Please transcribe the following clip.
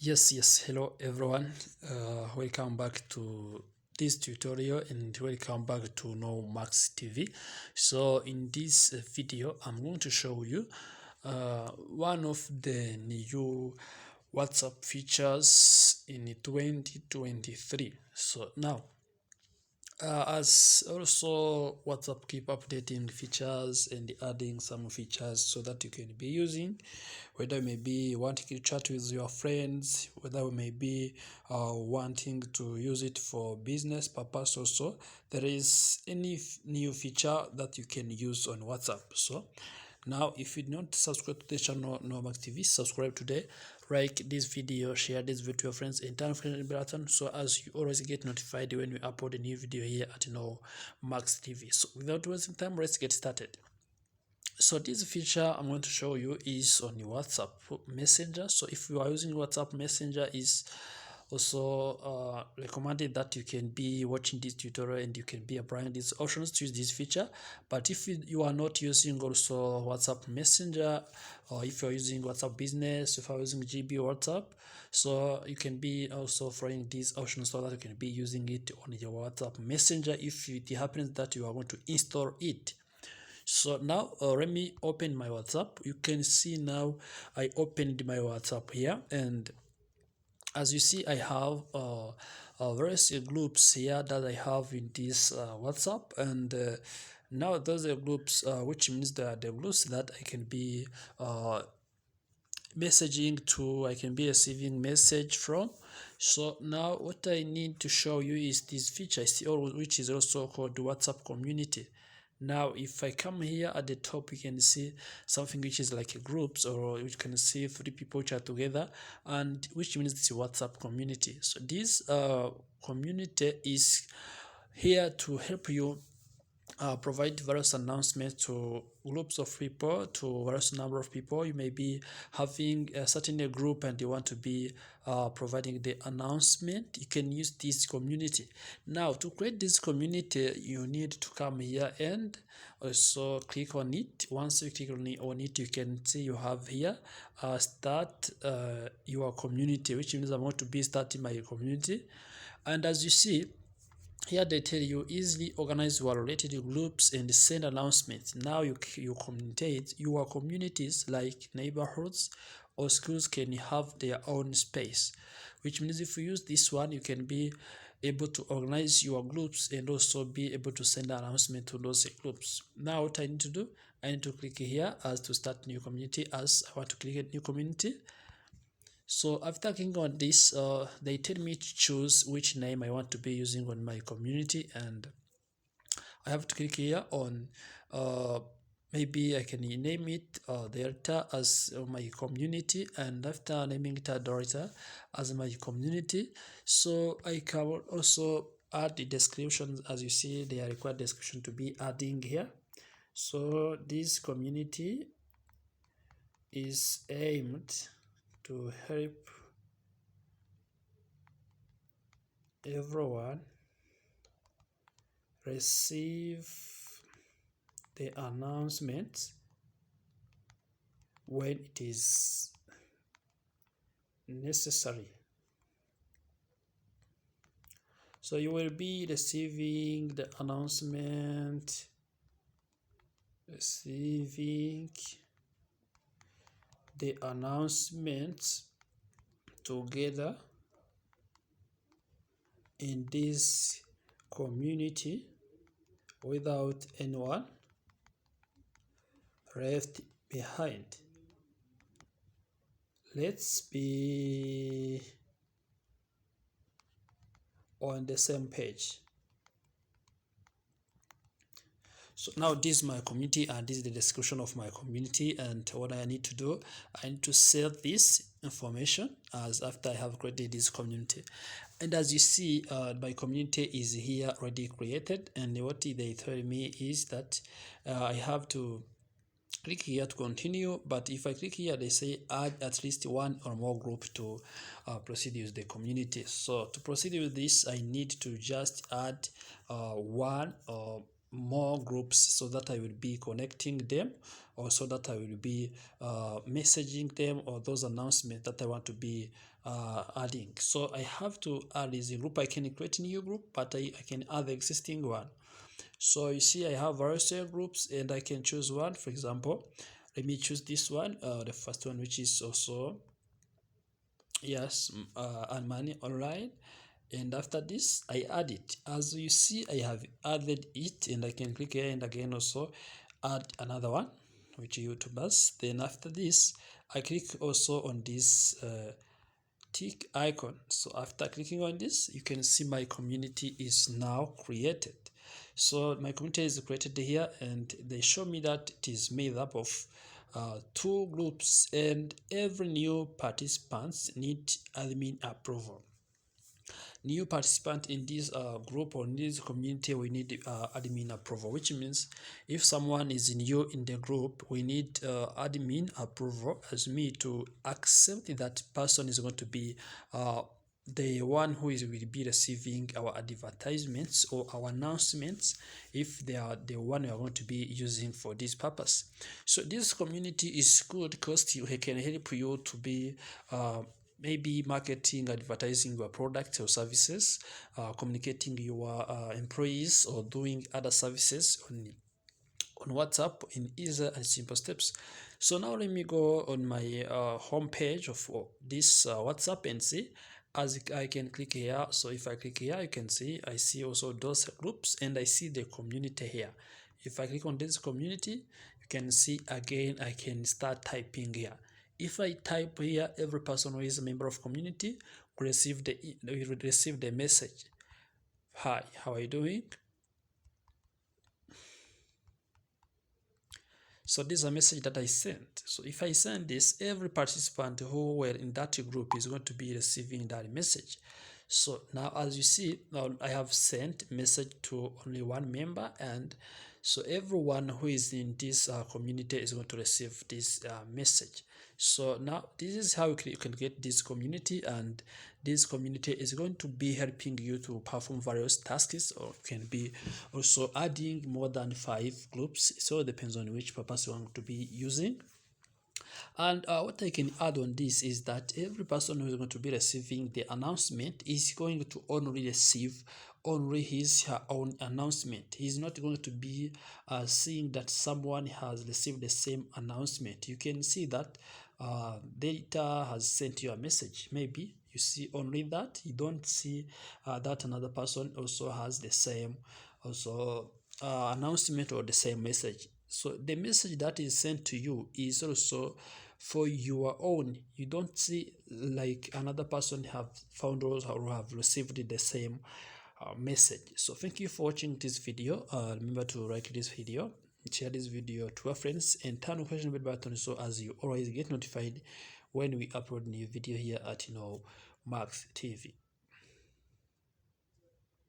Hello everyone. Welcome back to this tutorial and welcome back to Max TV. So in this video, I'm going to show you one of the new WhatsApp features in 2023. So now as also WhatsApp keep updating features and adding some features so that you can be using, whether you may be wanting to chat with your friends, whether you may be wanting to use it for business purpose. Also, there is any new feature that you can use on WhatsApp. So now, if you don't subscribe to the channel Nomax TV, subscribe today, like this video, share this video to your friends, and turn on the bell button so as you always get notified when we upload a new video here at Nomax TV. So without wasting time, let's get started. So this feature I'm going to show you is on your WhatsApp Messenger. So if you are using WhatsApp Messenger, is also recommended that you can be watching this tutorial and you can be applying these options to use this feature. But if you are not using also WhatsApp Messenger, or if you're using WhatsApp Business, if you're using GB WhatsApp, so you can be also following these options so that you can be using it on your WhatsApp Messenger if it happens that you are going to install it. So now let me open my WhatsApp. You can see now I opened my WhatsApp here, and as you see I have various groups here that I have in this WhatsApp, and now those are groups which means that the groups that I can be messaging to, I can be receiving message from. So now what I need to show you is this feature which is also called WhatsApp community. Now if I come here at the top, you can see something which is like a groups, or you can see 3 people chat together, and which means it's a WhatsApp community. So this community is here to help you provide various announcements to groups of people, to various number of people. You may be having a certain group and you want to be providing the announcement. You can use this community. Now to create this community, you need to come here and also click on it. Once you click on it, you can see you have here start your community, which means I'm going to be starting my community. And as you see here, they tell you easily organize your related groups and send announcements. Now you communicate. Your communities like neighborhoods or schools can have their own space, which means if you use this one, you can be able to organize your groups and also be able to send an announcement to those groups. Now what I need to do, I need to click here as to start new community, as I want to click a new community. So after clicking on this, they tell me to choose which name I want to be using on my community, and I have to click here on maybe I can name it Delta as my community, and after naming it Delta as my community, so I can also add the descriptions. As you see, they are required description to be adding here. So this community is aimed to help everyone receive the announcement when it is necessary. So you will be receiving the announcement, together in this community without anyone left behind. Let's be on the same page. So now this is my community, and this is the description of my community, and what I need to do, I need to save this information as after I have created this community. And as you see, my community is here already created, and what they tell me is that I have to click here to continue, but if I click here, they say add at least one or more group to proceed with the community. So to proceed with this, I need to just add one more groups so that I will be connecting them, or so that I will be messaging them, or those announcements that I want to be adding. So I have to add this group. I can create a new group, but I can add the existing one. So you see I have various groups, and I can choose one. For example, let me choose this one, the first one, which is also yes, and money online. And after this I add it. As you see, I have added it, and I can click here and again also add another one, which is YouTubers. Then after this I click also on this tick icon. So after clicking on this, you can see my community is now created. So my community is created here, and they show me that it is made up of 2 groups, and every new participants need admin approval. New participant in this group or in this community, we need admin approval, which means if someone is new in the group, we need admin approval as me to accept that person is going to be the one who will be receiving our advertisements or our announcements, if they are the one we are going to be using for this purpose. So this community is good because it can help you to be maybe marketing, advertising your products or services, communicating your employees, or doing other services on WhatsApp in easy and simple steps. So now let me go on my home page of this WhatsApp and see. As I can click here. So if I click here, you can see I see also those groups, and I see the community here. If I click on this community, you can see again I can start typing here. If I type here, every person who is a member of community will receive the message. Hi, how are you doing? So this is a message that I sent. So if I send this, every participant who were in that group is going to be receiving that message. So now, as you see, I have sent message to only one member, and so everyone who is in this community is going to receive this message. So now this is how you can get this community, and this community is going to be helping you to perform various tasks, or can be also adding more than 5 groups. So it depends on which purpose you want to be using. And what I can add on this is that every person who is going to be receiving the announcement is going to only receive only her own announcement. He's not going to be seeing that someone has received the same announcement. You can see that data has sent you a message. Maybe you see only that. You don't see that another person also has the same also announcement or the same message. So the message that is sent to you is also for your own. You don't see like another person have found or have received the same message. So thank you for watching this video. Remember to like this video, share this video to your friends, and turn on the notification bell button so as you always get notified when we upload new video here at Max TV.